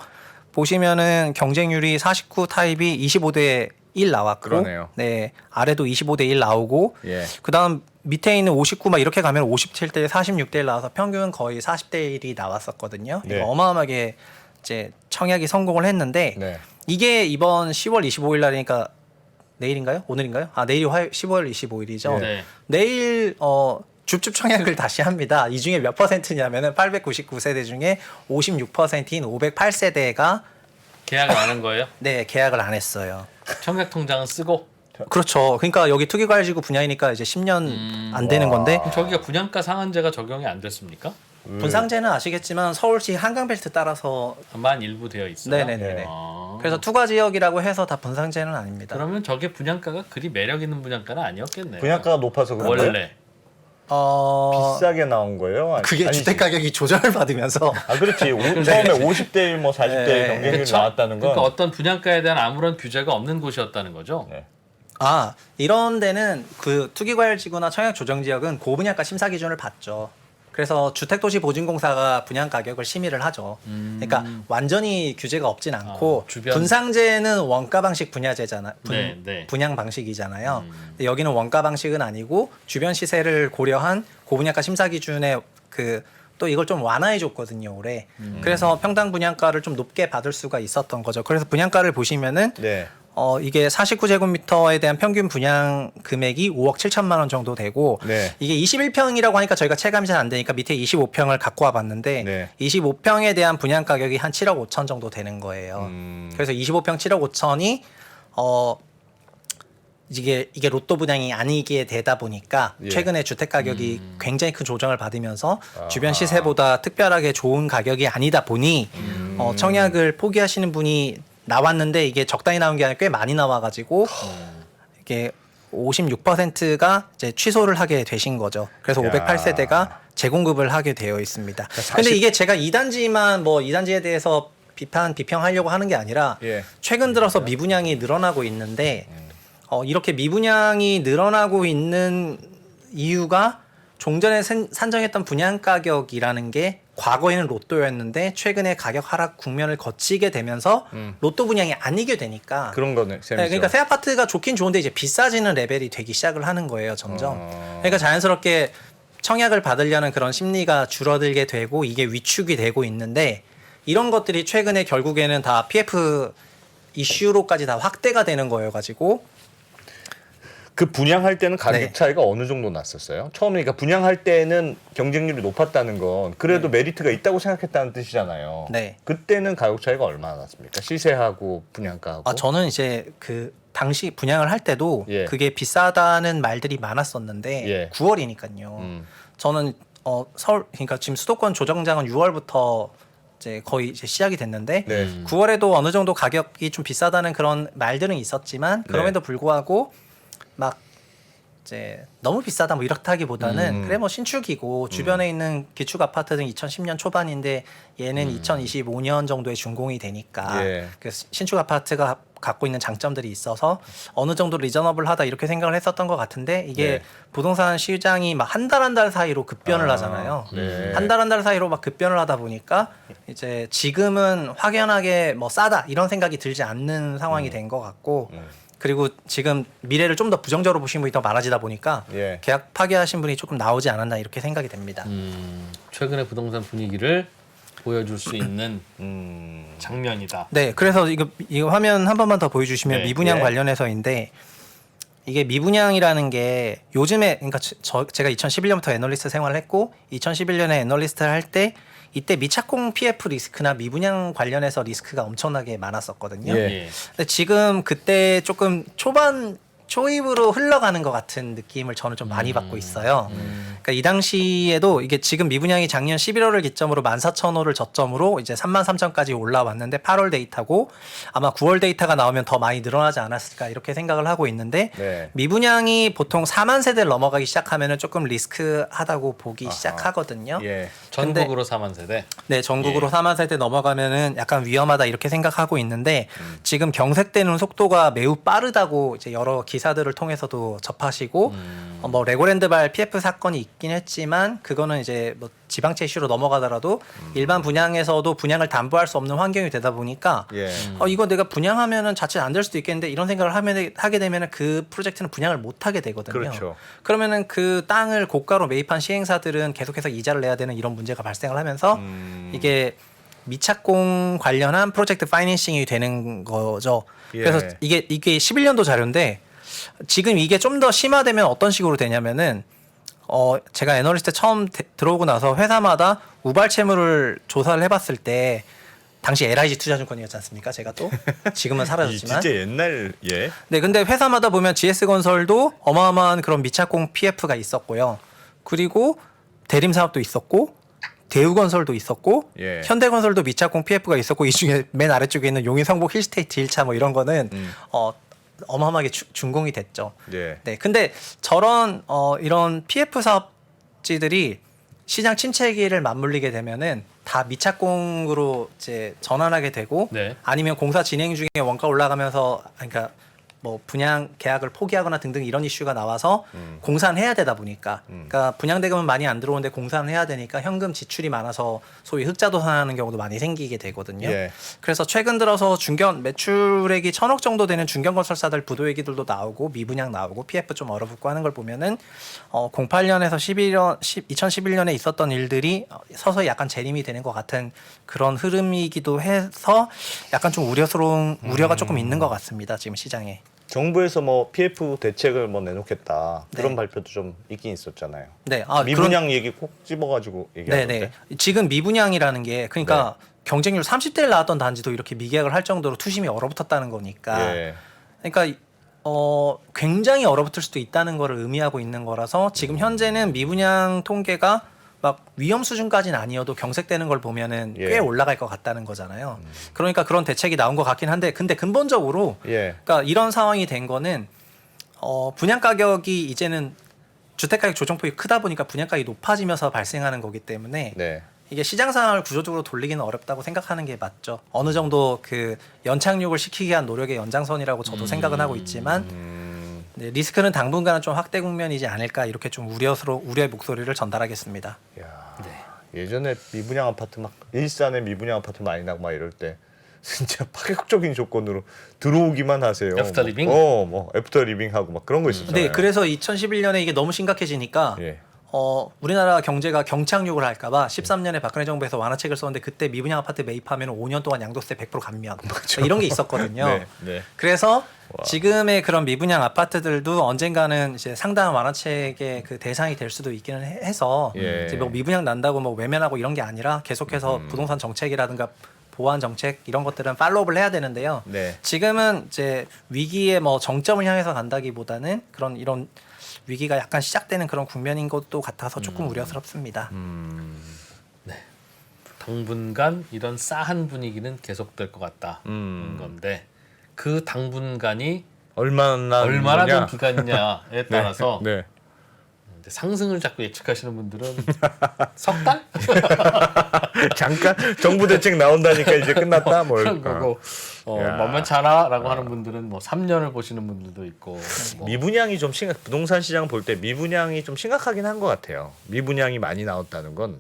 보시면은 경쟁률이 49 타입이 25대 1 나왔고 그러네요. 네. 아래도 25대 1 나오고 예. 그다음 밑에 있는 59 막 이렇게 가면 57대 46대 1 나와서 평균 거의 40대 1이 나왔었거든요. 네. 이거 어마어마하게 이제 청약이 성공을 했는데 네. 이게 이번 10월 25일 날이니까 내일인가요? 오늘인가요? 내일이 10월 25일이죠. 네. 내일 줍줍 청약을 다시 합니다. 이 중에 몇 퍼센트냐면은 899세대 중에 56%인 508세대가 계약을 안 한 거예요? 네, 계약을 안 했어요. 청약 통장은 쓰고 그렇죠. 그러니까 여기 투기과열지구 분야이니까 이제 10년 안 되는 건데 그럼 저기가 분양가 상한제가 적용이 안 됐습니까? 분상제는 아시겠지만 서울시 한강벨트 따라서 만 일부 되어 있어요. 네네네. 아. 그래서 투과 지역이라고 해서 다 분상제는 아닙니다. 그러면 저게 분양가가 그리 매력 있는 분양가는 아니었겠네요. 분양가가 높아서 그런 거예요? 원래 비싸게 나온 거예요? 그게 아니지. 주택 가격이 조정을 받으면서 그렇지. 처음에 50대 1, 뭐 40대 1 네. 경쟁률이 그쵸? 나왔다는 건 그러니까 어떤 분양가에 대한 아무런 규제가 없는 곳이었다는 거죠. 네. 이런 데는 그 투기과열지구나 청약조정지역은 고분양가 심사 기준을 받죠. 그래서 주택도시보증공사가 분양 가격을 심의를 하죠. 그러니까 완전히 규제가 없진 않고 주변- 분상제는 원가 방식 분야제잖아요. 네, 네. 분양 방식이잖아요. 근데 여기는 원가 방식은 아니고 주변 시세를 고려한 고분양가 심사 기준에 또 이걸 좀 완화해 줬거든요, 올해. 그래서 평당 분양가를 좀 높게 받을 수가 있었던 거죠. 그래서 분양가를 보시면은 네. 이게 49제곱미터에 대한 평균 분양 금액이 5억 7천만 원 정도 되고 네. 이게 21평이라고 하니까 저희가 체감이 잘 안 되니까 밑에 25평을 갖고 와봤는데 네. 25평에 대한 분양 가격이 한 7억 5천 정도 되는 거예요. 그래서 25평 7억 5천이 이게 로또 분양이 아니게 되다 보니까 예. 최근에 주택 가격이 굉장히 큰 조정을 받으면서 주변 시세보다 특별하게 좋은 가격이 아니다 보니 청약을 포기하시는 분이 나왔는데 이게 적당히 나온 게 아니라 꽤 많이 나와가지고 이게 56%가 이제 취소를 하게 되신 거죠. 그래서 야. 508세대가 재공급을 하게 되어 있습니다. 사실- 근데 이게 제가 2단지만 뭐 2단지에 대해서 비평하려고 하는 게 아니라 예. 최근 들어서 미분양이 늘어나고 있는데 이렇게 미분양이 늘어나고 있는 이유가 종전에 산정했던 분양 가격이라는 게 과거에는 로또였는데 최근에 가격 하락 국면을 거치게 되면서 로또 분양이 아니게 되니까 그런 거네. 셈이죠. 네, 그러니까 새 아파트가 좋긴 좋은데 이제 비싸지는 레벨이 되기 시작을 하는 거예요, 점점. 그러니까 자연스럽게 청약을 받으려는 그런 심리가 줄어들게 되고 이게 위축이 되고 있는데 이런 것들이 최근에 결국에는 다 PF 이슈로까지 다 확대가 되는 거여 가지고 그 분양할 때는 가격 네. 차이가 어느 정도 났었어요? 처음에 그러니까 분양할 때는 경쟁률이 높았다는 건 그래도 메리트가 있다고 생각했다는 뜻이잖아요. 네. 그때는 가격 차이가 얼마나 났습니까? 시세하고 분양가하고. 저는 이제 그 당시 분양을 할 때도 예. 그게 비싸다는 말들이 많았었는데 예. 9월이니까요. 저는 서울 그러니까 지금 수도권 조정장은 6월부터 이제 거의 이제 시작이 됐는데 네. 9월에도 어느 정도 가격이 좀 비싸다는 그런 말들은 있었지만 그럼에도 불구하고 막 이제 너무 비싸다 뭐 이렇다기보다는 그래 뭐 신축이고 주변에 있는 기축 아파트는 2010년 초반인데 얘는 2025년 정도에 준공이 되니까 예. 그래서 신축 아파트가 갖고 있는 장점들이 있어서 어느 정도 리저너블하다 이렇게 생각을 했었던 것 같은데 이게 네. 부동산 시장이 막 한 달 한 달 사이로 급변을 하잖아요. 네. 한 달 한 달 사이로 막 급변을 하다 보니까 이제 지금은 확연하게 뭐 싸다 이런 생각이 들지 않는 상황이 된 것 같고 그리고 지금 미래를 좀 더 부정적으로 보시는 분이 더 많아지다 보니까 예. 계약 파기하신 분이 조금 나오지 않았나 이렇게 생각이 됩니다. 최근의 부동산 분위기를 보여줄 수 있는 장면이다. 네, 그래서 이거 화면 한 번만 더 보여주시면 네. 미분양 예. 관련해서인데 이게 미분양이라는 게 요즘에 그러니까 제가 2011년부터 애널리스트 생활을 했고 2011년에 애널리스트를 할 때 이때 미착공 PF 리스크나 미분양 관련해서 리스크가 엄청나게 많았었거든요. 예. 예. 근데 지금 그때 조금 초입으로 흘러가는 것 같은 느낌을 저는 좀 많이 받고 있어요. 그러니까 이 당시에도 이게 지금 미분양이 작년 11월을 기점으로 14,000호를 저점으로 이제 33,000까지 올라왔는데 8월 데이터고 아마 9월 데이터가 나오면 더 많이 늘어나지 않았을까 이렇게 생각을 하고 있는데 네. 미분양이 보통 4만 세대를 넘어가기 시작하면은 조금 리스크하다고 보기 시작하거든요. 예. 전국으로 4만 세대. 네, 전국으로 예. 4만 세대 넘어가면은 약간 위험하다 이렇게 생각하고 있는데 지금 경색되는 속도가 매우 빠르다고 이제 여러 기사들을 통해서도 접하시고 뭐 레고랜드발 PF 사건이 있긴 했지만 그거는 이제 뭐 지방채 이슈로 넘어가더라도 일반 분양에서도 분양을 담보할 수 없는 환경이 되다 보니까 예. 이거 내가 분양하면은 자칫 안 될 수도 있겠는데 이런 생각을 하게 되면은 그 프로젝트는 분양을 못 하게 되거든요. 그렇죠. 그러면은 그 땅을 고가로 매입한 시행사들은 계속해서 이자를 내야 되는 이런 문제가 발생을 하면서 이게 미착공 관련한 프로젝트 파이낸싱이 되는 거죠. 예. 그래서 이게 11년도 자료인데 지금 이게 좀 더 심화되면 어떤 식으로 되냐면은 제가 애널리스트 처음 들어오고 나서 회사마다 우발 채무를 조사를 해봤을 때 당시 LIG 투자증권이었지 않습니까? 제가 또 지금은 이 사라졌지만 진짜 옛날 예. 네, 근데 회사마다 보면 GS건설도 어마어마한 그런 미착공 PF가 있었고요. 그리고 대림사업도 있었고 대우건설도 있었고 예. 현대건설도 미착공 PF가 있었고 이 중에 맨 아래쪽에 있는 용인성복 힐스테이트 1차 뭐 이런 거는 어마어마하게 준공이 됐죠. 예. 네, 근데 저런 이런 PF 사업지들이 시장 침체기를 맞물리게 되면은 다 미착공으로 이제 전환하게 되고 네. 아니면 공사 진행 중에 원가 올라가면서 그러니까 뭐 분양 계약을 포기하거나 등등 이런 이슈가 나와서 공사는 해야 되다 보니까 그러니까 분양 대금은 많이 안 들어오는데 공사는 해야 되니까 현금 지출이 많아서 소위 흑자 도산하는 경우도 많이 생기게 되거든요. 예. 그래서 최근 들어서 중견 매출액이 1,000억 정도 되는 중견 건설사들 부도 얘기들도 나오고 미분양 나오고 PF 좀 얼어붙고 하는 걸 보면은 08년에서 2011년에 있었던 일들이 서서히 약간 재림이 되는 것 같은 그런 흐름이기도 해서 약간 좀 우려가 조금 있는 것 같습니다. 지금 시장에. 정부에서 뭐 PF 대책을 뭐 내놓겠다 그런 네. 발표도 좀 있긴 있었잖아요. 네, 미분양 얘기 꼭 집어가지고 얘기하던데. 네네. 지금 미분양이라는 게 그러니까 경쟁률 30대를 나왔던 단지도 이렇게 미계약을 할 정도로 투심이 얼어붙었다는 거니까. 예. 그러니까 굉장히 얼어붙을 수도 있다는 거를 의미하고 있는 거라서 지금 현재는 미분양 통계가 막 위험 수준까지는 아니어도 경색되는 걸 보면은 예. 꽤 올라갈 것 같다는 거잖아요. 그러니까 그런 대책이 나온 것 같긴 한데 근데 근본적으로 예. 그러니까 이런 상황이 된 거는 분양 가격이 이제는 주택 가격 조정폭이 크다 보니까 분양 가격이 높아지면서 발생하는 거기 때문에 네. 이게 시장 상황을 구조적으로 돌리기는 어렵다고 생각하는 게 맞죠. 어느 정도 그 연착륙을 시키기 위한 노력의 연장선이라고 저도 생각은 하고 있지만 네, 리스크는 당분간은 좀 확대 국면이지 않을까 이렇게 좀 우려의 목소리를 전달하겠습니다. 야, 예전에 미분양 아파트 막 일산에 미분양 아파트 많이 나고 막 이럴 때 진짜 파격적인 조건으로 들어오기만 하세요. 애프터 리빙? 뭐 애프터 리빙 하고 막 그런 거 있었잖아요. 네, 그래서 2011년에 이게 너무 심각해지니까 예. 우리나라 경제가 경착륙을 할까봐 13년에 박근혜 정부에서 완화책을 썼는데 그때 미분양 아파트 매입하면 5년 동안 양도세 100% 감면 이런 게 있었거든요. 네, 네. 그래서 지금의 그런 미분양 아파트들도 언젠가는 이제 상당한 완화책의 그 대상이 될 수도 있기는 해서 예. 이제 뭐 미분양 난다고 뭐 외면하고 이런 게 아니라 계속해서 부동산 정책이라든가 보완 정책 이런 것들은 팔로우업을 해야 되는데요. 네. 지금은 이제 위기의 뭐 정점을 향해서 간다기보다는 그런 이런 위기가 약간 시작되는 그런 국면인 것도 같아서 조금 우려스럽습니다. 당분간 이런 싸한 분위기는 계속될 것 같다는 건데 그 당분간이 얼마나 얼마나 된 되느냐? 기간이냐에 따라서 네. 이제 상승을 자꾸 예측하시는 분들은 석 달? 잠깐 정부 대책 나온다니까 이제 끝났다 뭘. 그런 거고 야. 만만찮아라고 하는 분들은 뭐 3년을 보시는 분들도 있고 뭐. 미분양이 좀 부동산 시장 볼 때 미분양이 좀 심각하긴 한 것 같아요. 미분양이 많이 나왔다는 건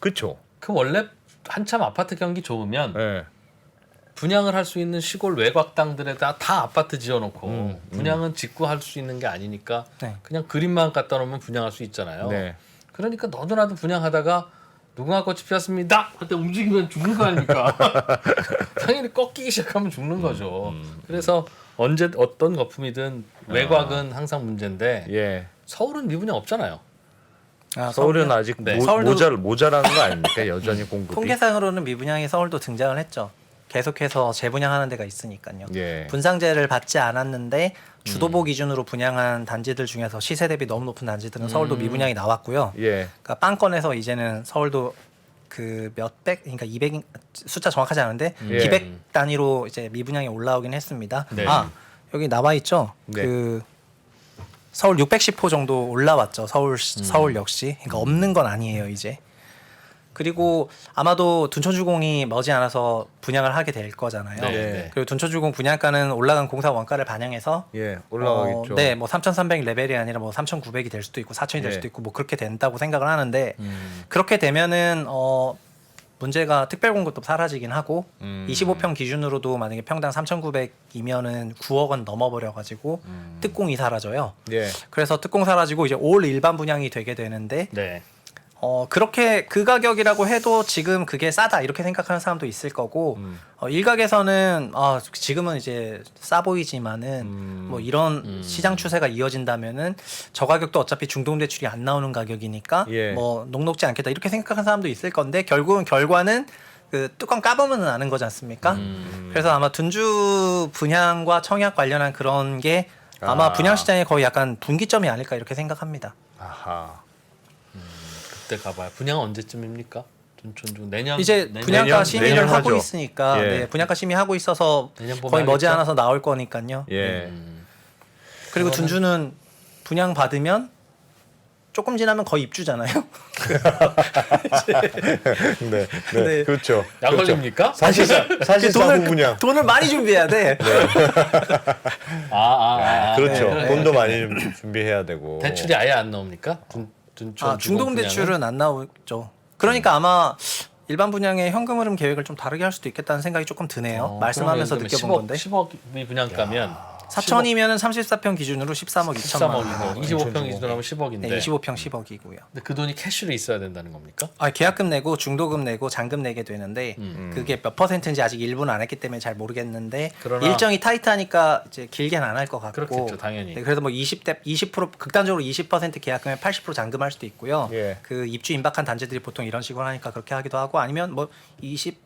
그렇죠. 그 원래 한참 아파트 경기 좋으면 네. 분양을 할 수 있는 시골 외곽 땅들에다 다 아파트 지어놓고 분양은 짓고 할 수 있는 게 아니니까 네. 그냥 그림만 갖다 놓으면 분양할 수 있잖아요. 네. 그러니까 너도나도 분양하다가 누군가 꽃이 피었습니다. 그때 움직이면 죽는 거 아닙니까? 당연히 꺾이기 시작하면 죽는 거죠. 그래서 언제 어떤 거품이든 외곽은 항상 문제인데 예. 서울은 미분양 없잖아요. 서울은 아직 네. 서울도- 모자라는 거 아닙니까? 여전히 공급이. 통계상으로는 미분양이 서울도 등장을 했죠. 계속해서 재분양하는 데가 있으니까요. 예. 분상제를 받지 않았는데 주도보 기준으로 분양한 단지들 중에서 시세 대비 너무 높은 단지들은 서울도 미분양이 나왔고요. 예. 그러니까 빵건에서 이제는 서울도 그 몇백, 그러니까 200 숫자 정확하지 않은데 예. 200 단위로 이제 미분양이 올라오긴 했습니다. 네. 여기 나와 있죠. 네. 그 서울 610호 정도 올라왔죠. 서울 역시. 그러니까 없는 건 아니에요 이제. 그리고 아마도 둔촌주공이 머지않아서 분양을 하게 될 거잖아요. 네. 그리고 둔촌주공 분양가는 올라간 공사 원가를 반영해서 예. 올라가겠죠. 네, 뭐 3,300 레벨이 아니라 뭐 3,900이 될 수도 있고 4,000이 될 예. 수도 있고 뭐 그렇게 된다고 생각을 하는데 그렇게 되면은 문제가 특별 공급도 사라지긴 하고 25평 기준으로도 만약에 평당 3,900이면은 9억 원 넘어버려 가지고 특공이 사라져요. 예. 그래서 특공 사라지고 이제 올 일반 분양이 되게 되는데 네. 그렇게 그 가격이라고 해도 지금 그게 싸다 이렇게 생각하는 사람도 있을 거고 일각에서는 지금은 이제 싸 보이지만은 뭐 이런 시장 추세가 이어진다면은 저 가격도 어차피 중동 대출이 안 나오는 가격이니까 예. 뭐 녹록지 않겠다 이렇게 생각하는 사람도 있을 건데 결국은 결과는 그 뚜껑 까보면 아는 거지 않습니까? 그래서 아마 둔주 분양과 청약 관련한 그런 게 아마 분양 시장에 거의 약간 분기점이 아닐까 이렇게 생각합니다. 아하. 그때 가봐요. 분양 언제쯤입니까? 둔촌주 내년 이제 내년? 분양가 내년 심의를 하고 하죠. 있으니까 예. 네, 분양가 심의하고 있어서 내년 봄에 거의 하겠죠? 머지않아서 나올 거니까요. 예. 그리고 둔주는 분양 받으면 조금 지나면 거의 입주잖아요. 네, 네, 네. 그렇죠. 약 걸립니까? 사실상 후분양. 돈을 많이 준비해야 돼. 그렇죠. 네. 돈도 많이 좀 준비해야 되고. 대출이 아예 안 나옵니까? 중도금 대출은 안 나오죠. 그러니까 아마 일반 분양의 현금 흐름 계획을 좀 다르게 할 수도 있겠다는 생각이 조금 드네요. 말씀하면서 느껴본 건데. 10억이 분양가면 4천이면 34평 기준으로 13억 2천만 원. 13억이고 25평 기준으로 하면 10억인데. 네, 25평 10억이고요. 근데 그 돈이 캐시로 있어야 된다는 겁니까? 계약금 내고 중도금 내고 잔금 내게 되는데 그게 몇 퍼센트인지 아직 일부는 안 했기 때문에 잘 모르겠는데 그러나- 일정이 타이트하니까 이제 길게는 안 할 것 같고. 그렇겠죠, 당연히. 네, 그래서 뭐 20% 극단적으로 20% 계약금에 80% 잔금할 수도 있고요. 예. 그 입주 임박한 단지들이 보통 이런 식으로 하니까 그렇게 하기도 하고 아니면 뭐 20,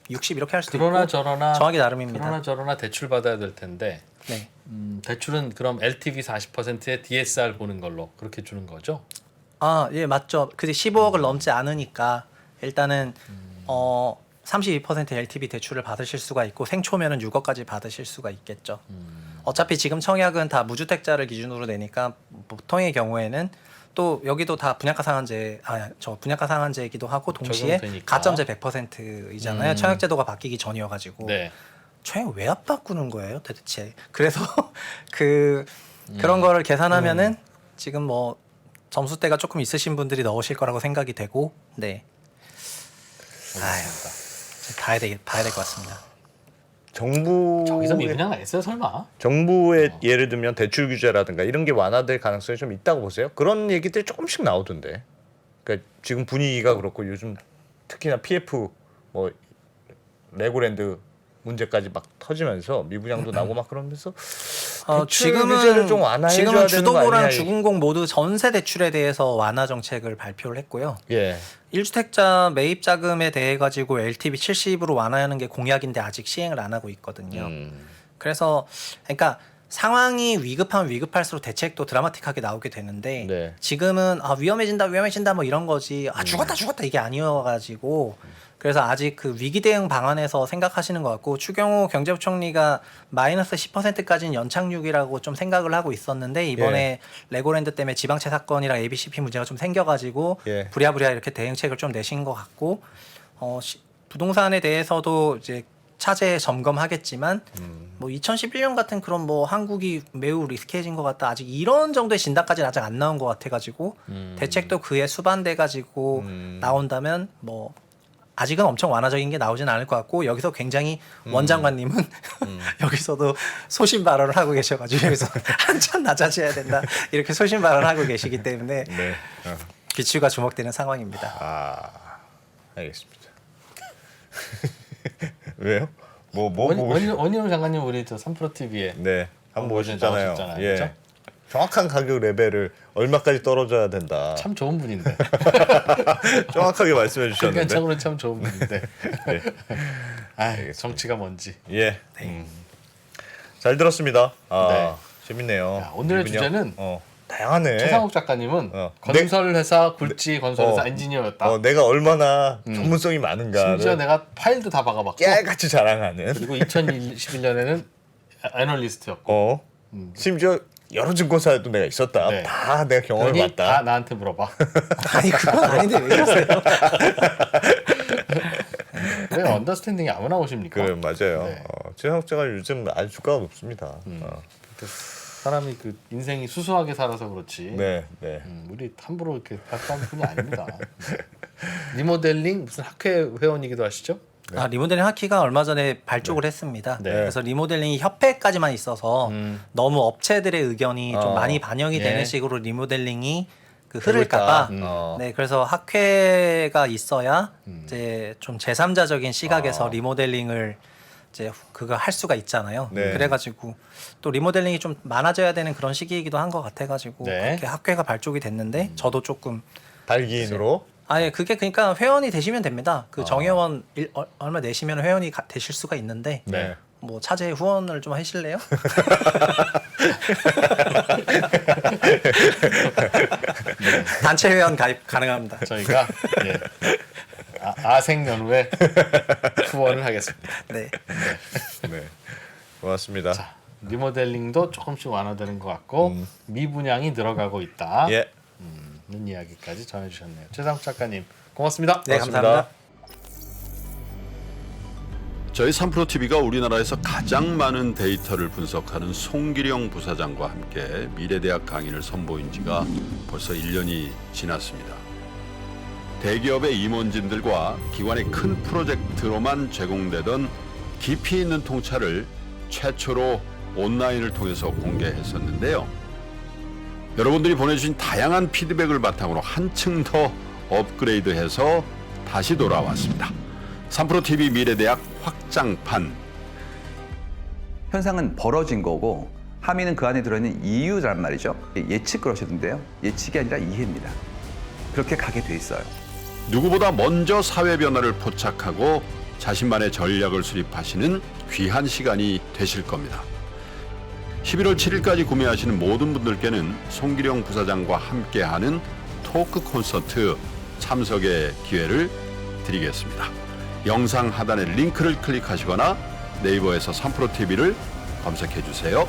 60 이렇게 할 수도 그러나 있고. 저러나 정하기 나름입니다. 그러나 저러나 대출 받아야 될 텐데 네. 대출은 그럼 LTV 40%에 DSR 보는 걸로 그렇게 주는 거죠? 예, 맞죠. 근데 15억을 넘지 않으니까 일단은 32% LTV 대출을 받으실 수가 있고 생초면은 6억까지 받으실 수가 있겠죠. 어차피 지금 청약은 다 무주택자를 기준으로 내니까 보통의 경우에는 또 여기도 다 분양가 상한제 분양가 상한제이기도 하고 동시에 적용되니까. 가점제 100%이잖아요. 청약제도가 바뀌기 전이어가지고 네. 청약 왜 안 바꾸는 거예요, 도대체? 그래서 그런 거를 계산하면은 지금 뭐 점수대가 조금 있으신 분들이 넣으실 거라고 생각이 되고, 네. 봐야 될 것 같습니다. 저기서 미분양 나겠어요, 설마? 정부의 예를 들면 대출 규제라든가 이런 게 완화될 가능성이 좀 있다고 보세요? 그런 얘기들이 조금씩 나오던데. 그러니까 지금 분위기가 그렇고 요즘 특히나 PF 뭐 레고랜드 문제까지 막 터지면서 미분양도 나고 막 그러면서 대출 규제를 좀 완화해줘야 지금은 되는 거 주도고랑 아니냐. 주공공 모두 전세 대출에 대해서 완화 정책을 발표를 했고요. 예. 1주택자 매입 자금에 대해 가지고 LTV 70으로 완화하는 게 공약인데 아직 시행을 안 하고 있거든요. 그래서 그러니까 상황이 위급하면 위급할수록 대책도 드라마틱하게 나오게 되는데 네. 지금은 위험해진다 뭐 이런 거지 죽었다 이게 아니어가지고 그래서 아직 그 위기 대응 방안에서 생각하시는 것 같고 추경호 경제부총리가 마이너스 10%까지는 연착륙이라고 좀 생각을 하고 있었는데 이번에 레고랜드 때문에 지방채 사건이랑 ABCP 문제가 좀 생겨가지고 예. 부랴부랴 이렇게 대응책을 좀 내신 것 같고 부동산에 대해서도 이제 차제 점검하겠지만 뭐 2011년 같은 그런 뭐 한국이 매우 리스키해진 것 같다 아직 이런 정도의 진단까지는 아직 안 나온 것 같아가지고 대책도 그에 수반돼 가지고 나온다면 뭐 아직은 엄청 완화적인 게 나오진 않을 것 같고 여기서 굉장히 원장관님은 여기서도 소신 발언을 하고 계셔가지고 여기서 한참 낮아져야 된다 이렇게 소신 발언을 하고 계시기 때문에 네. 비추가 주목되는 상황입니다. 알겠습니다. 왜요? 뭐 보고 원희룡 장관님 우리 저 3프로 TV에 네, 한번 어제 보셨잖아요. 나오셨잖아요. 예. 그죠? 정확한 가격 레벨을 얼마까지 떨어져야 된다. 참 좋은 분인데. 정확하게 말씀해 주셨는데. 인간적으로 참 좋은 분인데. 네. 정치가 뭔지. 예. 잘 들었습니다. 네. 재밌네요. 야, 오늘의 미분양. 주제는 다양하네. 최상욱 작가님은 어. 건설회사 굴지 건설회사 어. 엔지니어였다. 내가 얼마나 전문성이 많은가를 심지어 내가 파일도 다 박아봤고 깨알같이 자랑하는. 그리고 2021년에는 애널리스트였고 심지어 여러 증권사에도 내가 있었다. 네. 다 내가 경험을 그러니 다 봤다. 나한테 물어봐. 아니 그건 아닌데 왜 이러세요? 왜 언더스탠딩이 아무나 오십니까? 그래 맞아요. 네. 최상욱자가 요즘 아주 주가가 높습니다. 사람이 그 인생이 수수하게 살아서 그렇지. 네. 우리 함부로 이렇게 발표하는 분이 아닙니다. 리모델링 무슨 학회 회원이기도 하시죠? 리모델링 학회가 얼마 전에 발족을 했습니다. 네. 그래서 리모델링이 협회까지만 있어서 너무 업체들의 의견이 좀 많이 반영이 예. 되는 식으로 리모델링이 되고 흐를까봐 있다. 네 그래서 학회가 있어야 이제 좀 제3자적인 시각에서 리모델링을 이제 그거 할 수가 있잖아요. 네. 그래가지고 또 리모델링이 좀 많아져야 되는 그런 시기이기도 한 것 같아가지고 네. 그렇게 학회가 발족이 됐는데 저도 조금 발기인으로 그게 그러니까 회원이 되시면 됩니다. 그 정회원 얼마 내시면 회원이 되실 수가 있는데 네. 뭐 차제 후원을 좀 하실래요? 단체 회원 가입 가능합니다. 저희가 예. 아생연후에 후원을 하겠습니다. 네. 네. 고맙습니다. 자, 리모델링도 조금씩 완화되는 것 같고 미분양이 늘어가고 있다. 예. 이야기까지 전해주셨네요. 최상욱 작가님 고맙습니다. 네, 감사합니다. 저희 3프로TV가 우리나라에서 가장 많은 데이터를 분석하는 송기령 부사장과 함께 미래대학 강의를 선보인 지가 벌써 1년이 지났습니다. 대기업의 임원진들과 기관의 큰 프로젝트로만 제공되던 깊이 있는 통찰을 최초로 온라인을 통해서 공개했었는데요. 여러분들이 보내주신 다양한 피드백을 바탕으로 한층 더 업그레이드해서 다시 돌아왔습니다. 3프로TV 미래대학 확장판. 현상은 벌어진 거고 함의는 그 안에 들어있는 이유란 말이죠. 예측 그러셨는데요. 예측이 아니라 이해입니다. 그렇게 가게 돼 있어요. 누구보다 먼저 사회 변화를 포착하고 자신만의 전략을 수립하시는 귀한 시간이 되실 겁니다. 11월 7일까지 구매하시는 모든 분들께는 송기령 부사장과 함께하는 토크 콘서트 참석의 기회를 드리겠습니다. 영상 하단의 링크를 클릭하시거나 네이버에서 3프로TV를 검색해 주세요.